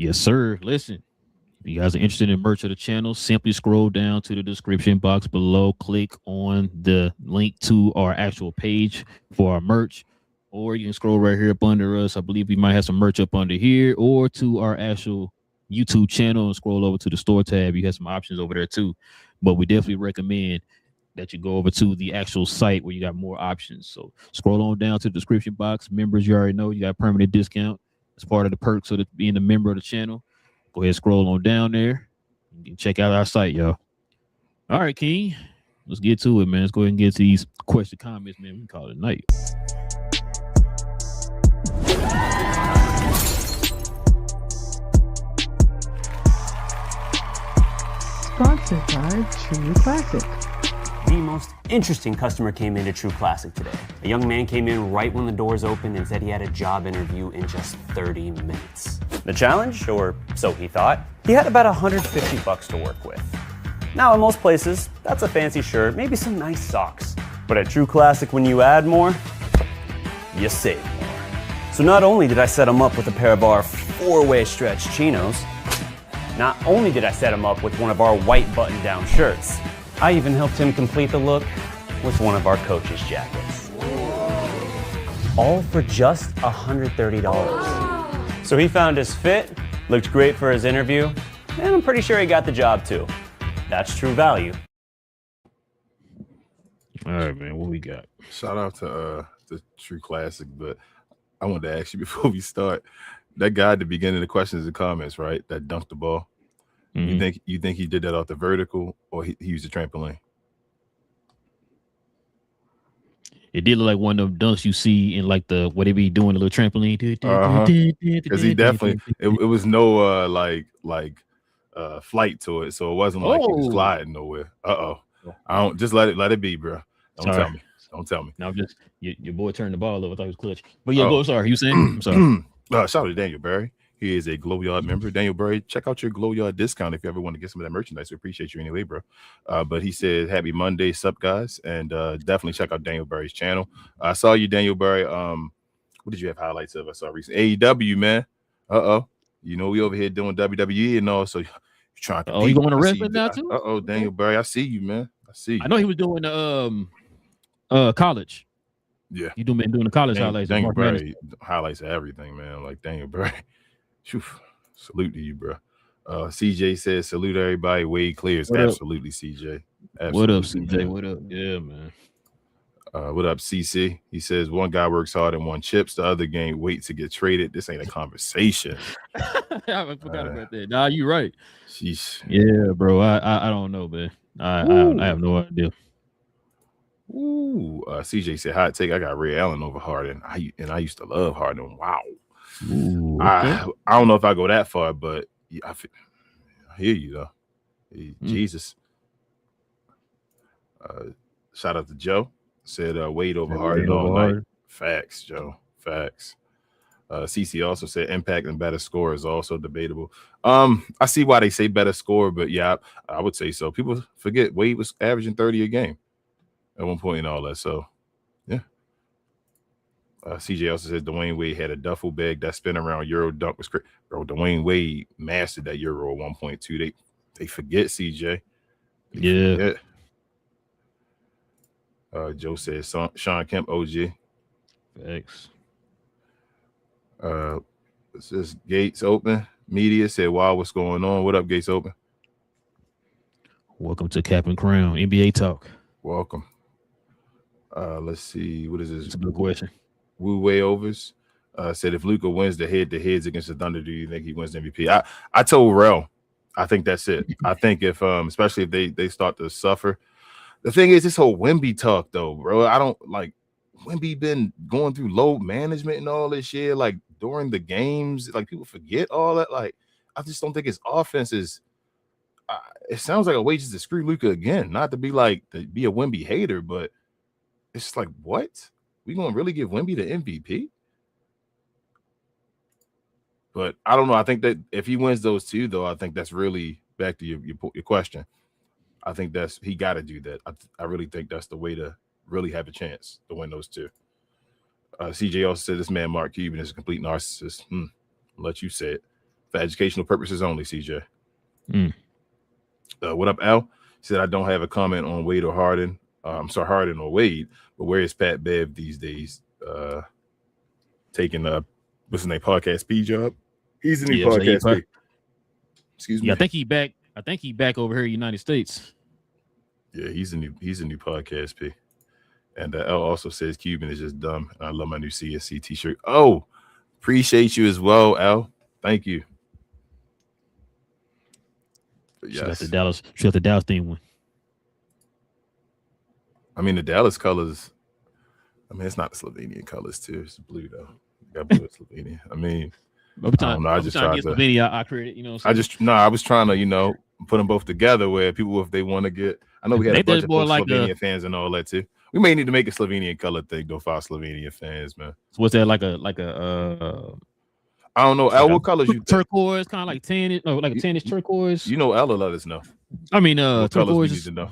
Yes, sir. Listen, if you guys are interested in merch of the channel, simply scroll down to the description box below. Click on the link to our actual page for our merch, or you can scroll right here up under us. I believe we might have some merch up under here, or to our actual YouTube channel and scroll over to the store tab. You have some options over there too, but we definitely recommend that you go over to the actual site where you got more options. So scroll on down to the description box. Members, you already know you got a permanent discount as part of the perks of being a member of the channel. Go ahead, scroll on down there. You can check out our site, y'all. All right, King. Let's get to it, man. Let's go ahead and get to these question comments, man. We can call it a night. Sponsored by True Classic. The most interesting customer came into True Classic today. A young man came in right when the doors opened and said he had a job interview in just 30 minutes. The challenge, or so he thought, he had about $150 to work with. Now, in most places, that's a fancy shirt, maybe some nice socks. But at True Classic, when you add more, you save more. So not only did I set him up with a pair of our 4-way stretch chinos, not only did I set him up with one of our white button-down shirts, I even helped him complete the look with one of our coach's jackets. All for just $130. So he found his fit, looked great for his interview, and I'm pretty sure he got the job too. That's true value. All right, man. What we got? Shout out to the True Classic, but I wanted to ask you before we start. That guy at the beginning of the questions and comments, right? That dunked the ball. Mm-hmm. You think he did that off the vertical, or he used a trampoline? It did look like one of them dunks you see in like the what they be doing, the little trampoline. Because he definitely it was no flight to it, so it wasn't like he was gliding nowhere. I don't just let it be, bro. Don't tell me. Now just your boy turned the ball over. I thought he was clutch. But yeah, go. Sorry, you saying? I'm sorry. Shout out to Daniel Berry. He is a Glow Yard member. Daniel Berry, check out your Glow Yard discount if you ever want to get some of that merchandise. We appreciate you anyway, bro. But he said, happy Monday, sup, guys. And definitely check out Daniel Berry's channel. I saw you, Daniel Berry. What did you have highlights of? I saw recently. AEW, man. You know, we over here doing WWE and all, so you're trying to you going to wrestling now, too? Daniel Berry. I see you, man. I see you. I know he was doing college. Yeah. You been doing the college highlights. Daniel Berry highlights of everything, man. Like Daniel Berry. Salute to you, bro. CJ says salute everybody. Wade clears. Absolutely, CJ. Absolutely, what up, CJ? Man. What up? Yeah, man. What up, CC? He says one guy works hard and one chips, the other game wait to get traded. This ain't a conversation. I forgot about that. Nah, you right. Sheesh. Yeah, bro. I don't know, man. I have no idea. Ooh. CJ said hot take. I got Ray Allen over Harden. I used to love Harden. Wow. Ooh, okay. I don't know if I go that far, but I hear you though. Jesus. Shout out to Joe. Said Wade over Harden all night. Facts, Joe. Facts. CC also said impact and better score is also debatable. I see why they say better score, but yeah, I would say so. People forget Wade was averaging 30 a game at one point and all that. So yeah. CJ also said Dwyane Wade had a duffel bag that spin around Euro dunk was crazy. Bro, Dwyane Wade mastered that Euro 1.2. They forget CJ. Yeah. Joe says Sean Kemp OG. Thanks. It says Gates Open. Media said, wow, what's going on? What up, Gates Open? Welcome to Cap and Crown NBA Talk. Welcome. Let's see. What is this? It's a good question. Wu Wei Overs said, if Luka wins the head-to-heads against the Thunder, do you think he wins the MVP? I told Rel, I think that's it. I think if, especially if they start to suffer. The thing is, this whole Wemby talk, though, bro. I don't like Wemby been going through load management and all this shit, like during the games. Like people forget all that. Like I just don't think his offense is. It sounds like a way just to screw Luka again. Not to be like to be a Wemby hater, but it's like what we gonna really give Wemby the MVP? But I don't know. I think that if he wins those two, though, I think that's really back to your question. I think he got to do that. I really think that's the way to really have a chance to win those two. CJ also said this man Mark Cuban is a complete narcissist. I'll let you say it. for educational purposes only, CJ. Mm. What up, Al? He said, I don't have a comment on Wade or Harden. I'm sorry, Harden or Wade, but where is Pat Bev these days? Taking what's his name, podcast P job? He's the new podcast P. Excuse me. Yeah, I think he back. I think he back over here in the United States. Yeah, he's a new podcast P. And L also says Cuban is just dumb. I love my new CSC t-shirt. Oh, appreciate you as well, L. Thank you. But She got the Dallas theme one. I mean, the Dallas colors. I mean, it's not the Slovenian colors too. It's blue though. Got blue at Slovenia. I mean, I just tried to Slovenia. I created. You know, I was trying to put them both together where people, if they want to get. I know we had a bunch of Slovenian fans and all that too. We may need to make a Slovenian color thing though for our Slovenian fans, man. So what's that like a I don't know. Al, what colors you think? Turquoise, kind of like tannish, like a tannish turquoise. You know, Ella let us know. I mean, what turquoise. Colors we need to know.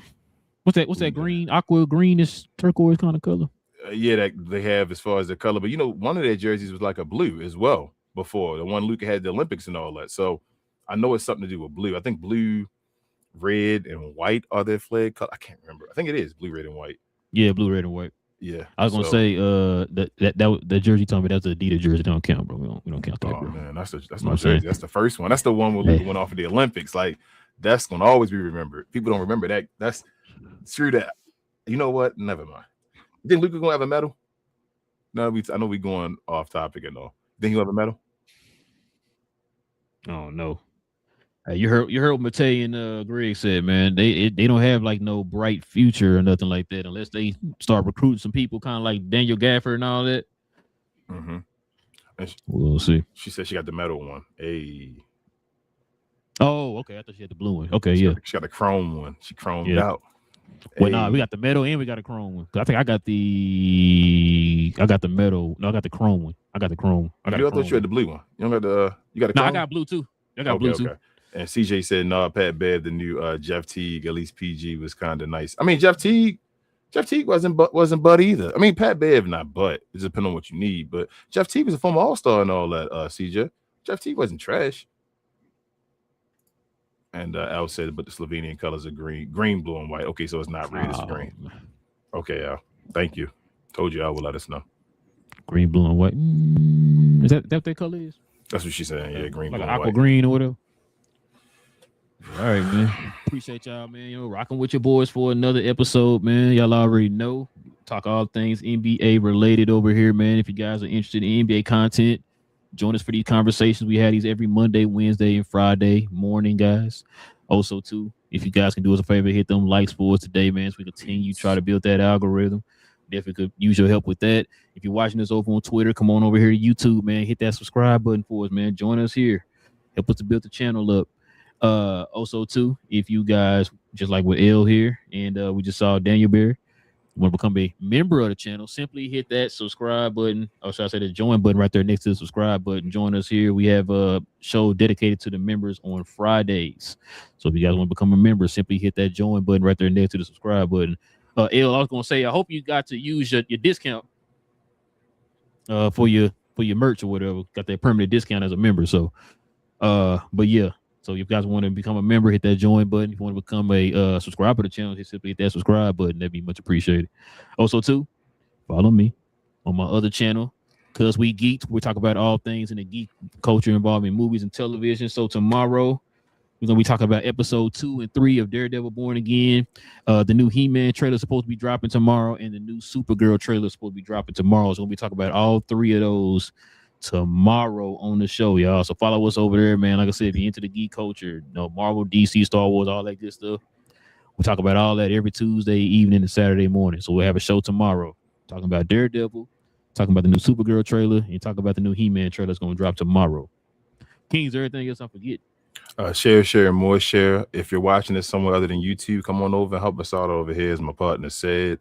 What's that green, aqua greenish turquoise kind of color? Yeah, that they have as far as the color. But one of their jerseys was like a blue as well before. The one Luka had the Olympics and all that. So I know it's something to do with blue. I think blue, red, and white are their flag color. I can't remember. I think it is blue, red, and white. Yeah, blue, red, and white. Yeah, I was gonna say that jersey told me that's an Adidas jersey. Don't count, bro. We don't count that. Oh bro. Man, that's my jersey. That's the first one. That's the one where Luka went off of the Olympics. Like that's gonna always be remembered. People don't remember that. That's screw that. You know what? Never mind. You think Luka gonna have a medal? No, I know we going off topic and all. Think he'll have a medal? Oh no. You heard what Matei and Greg said, man. They don't have like no bright future or nothing like that unless they start recruiting some people, kind of like Daniel Gafford and all that. Mm-hmm. We'll see. She said she got the metal one. Hey. Oh, okay. I thought she had the blue one. Okay, she got the chrome one. She chromed out. Well, nah, we got the metal and we got a chrome one. I think I got the metal. No, I got the chrome one. I got the chrome. I thought you had the blue one. You don't got you got a chrome? No, I got blue too. I got blue too. And CJ said, no, Pat Bev, the new Jeff Teague, at least PG, was kind of nice. I mean, Jeff Teague wasn't butt either. I mean, Pat Bev not butt. It depends on what you need. But Jeff Teague was a former All-Star and all that, CJ. Jeff Teague wasn't trash. And Al said, but the Slovenian colors are green, blue, and white. Okay, so it's not red, it's green. Okay, Al. Thank you. Told you Al will let us know. Green, blue, and white. Is that what that color is? That's what she's saying. Yeah, green, like blue, aqua white. Green or whatever. All right, man. Appreciate y'all, man. Rocking with your boys for another episode, man. Y'all already know. Talk all things NBA related over here, man. If you guys are interested in NBA content, join us for these conversations. We have these every Monday, Wednesday, and Friday morning, guys. Also, too, if you guys can do us a favor, hit them likes for us today, man, so we continue to try to build that algorithm. Definitely could use your help with that. If you're watching us over on Twitter, come on over here to YouTube, man. Hit that subscribe button for us, man. Join us here. Help us to build the channel up. Also, too, if you guys, just like with L here, and we just saw Daniel Bear, want to become a member of the channel, simply hit that subscribe button, or should I say the join button right there next to the subscribe button. Join us here. We have a show dedicated to the members on Fridays. So if you guys want to become a member, simply hit that join button right there next to the subscribe button. L, I was going to say, I hope you got to use your discount for your merch or whatever. Got that permanent discount as a member. So, but yeah. So if you guys want to become a member, hit that join button. If you want to become a subscriber to the channel, simply hit that subscribe button. That'd be much appreciated. Also, too, follow me on my other channel, Cause We Geeked. We talk about all things in the geek culture involving movies and television. So tomorrow, we're going to be talking about episode 2 and 3 of Daredevil Born Again. The new He-Man trailer is supposed to be dropping tomorrow, and the new Supergirl trailer is supposed to be dropping tomorrow. So we'll be talking about all 3 of those tomorrow on the show, y'all. So follow us over there, man. Like I said, if you're into the geek culture, Marvel, DC, Star Wars, all that good stuff, we talk about all that every Tuesday evening and Saturday morning. So we'll have a show tomorrow talking about Daredevil, talking about the new Supergirl trailer, and talking about the new He-Man trailer that's going to drop tomorrow. Kings, everything else I forget? Share, more share. If you're watching this somewhere other than YouTube, come on over and help us out over here, as my partner said.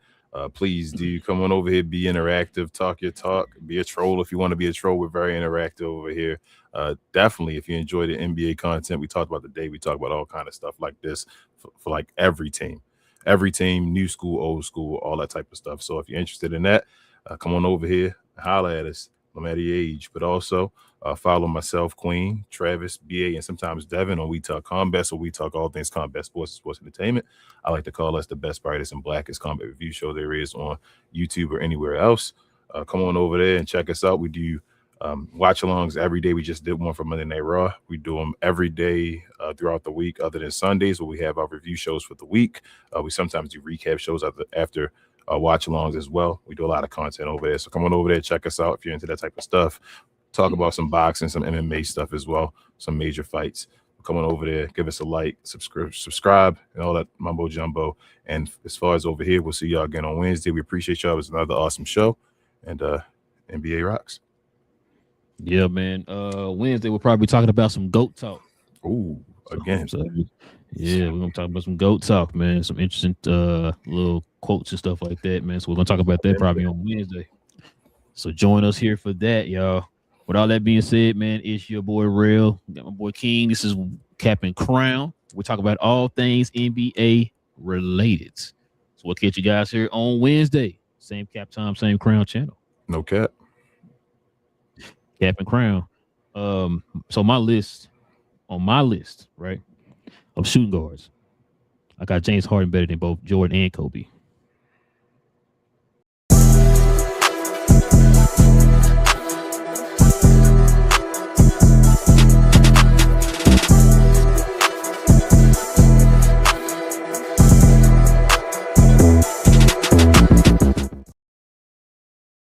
Please do come on over here, be interactive, talk your talk, be a troll if you want to be a troll. We're very interactive over here. Definitely, if you enjoy the NBA content, we talked about today, we talk about all kind of stuff like this for like every team, new school, old school, all that type of stuff. So if you're interested in that, come on over here, holler at us. no matter your age. But also follow myself, Queen, Travis, BA, and sometimes Devin on We Talk Combat. So we talk all things combat sports, sports entertainment. I like to call us the best, brightest, and blackest combat review show there is on YouTube or anywhere else. Come on over there and check us out. We do watch alongs every day. We just did one for Monday Night Raw. We do them every day throughout the week, other than Sundays where we have our review shows for the week. We sometimes do recap shows after watch alongs as well. We do a lot of content over there. So come on over there, check us out if you're into that type of stuff. Talk about some boxing, some MMA stuff as well, some major fights. Come on over there, give us a like, subscribe, and all that mumbo jumbo. And as far as over here, we'll see y'all again on Wednesday. We appreciate y'all. It was another awesome show, and NBA rocks. Yeah, man. Wednesday we'll probably be talking about some GOAT talk. Ooh, again. So, yeah, we're gonna talk about some GOAT talk, man. Some interesting little quotes and stuff like that, man. So we're gonna talk about that probably on Wednesday. So join us here for that, y'all. With all that being said, man, it's your boy Relle. Got my boy King. This is Cap and Crown. We talk about all things NBA related. So we'll catch you guys here on Wednesday. Same cap time, same crown channel. No cap. Cap and Crown. So on my list, right, of shooting guards, I got James Harden better than both Jordan and Kobe.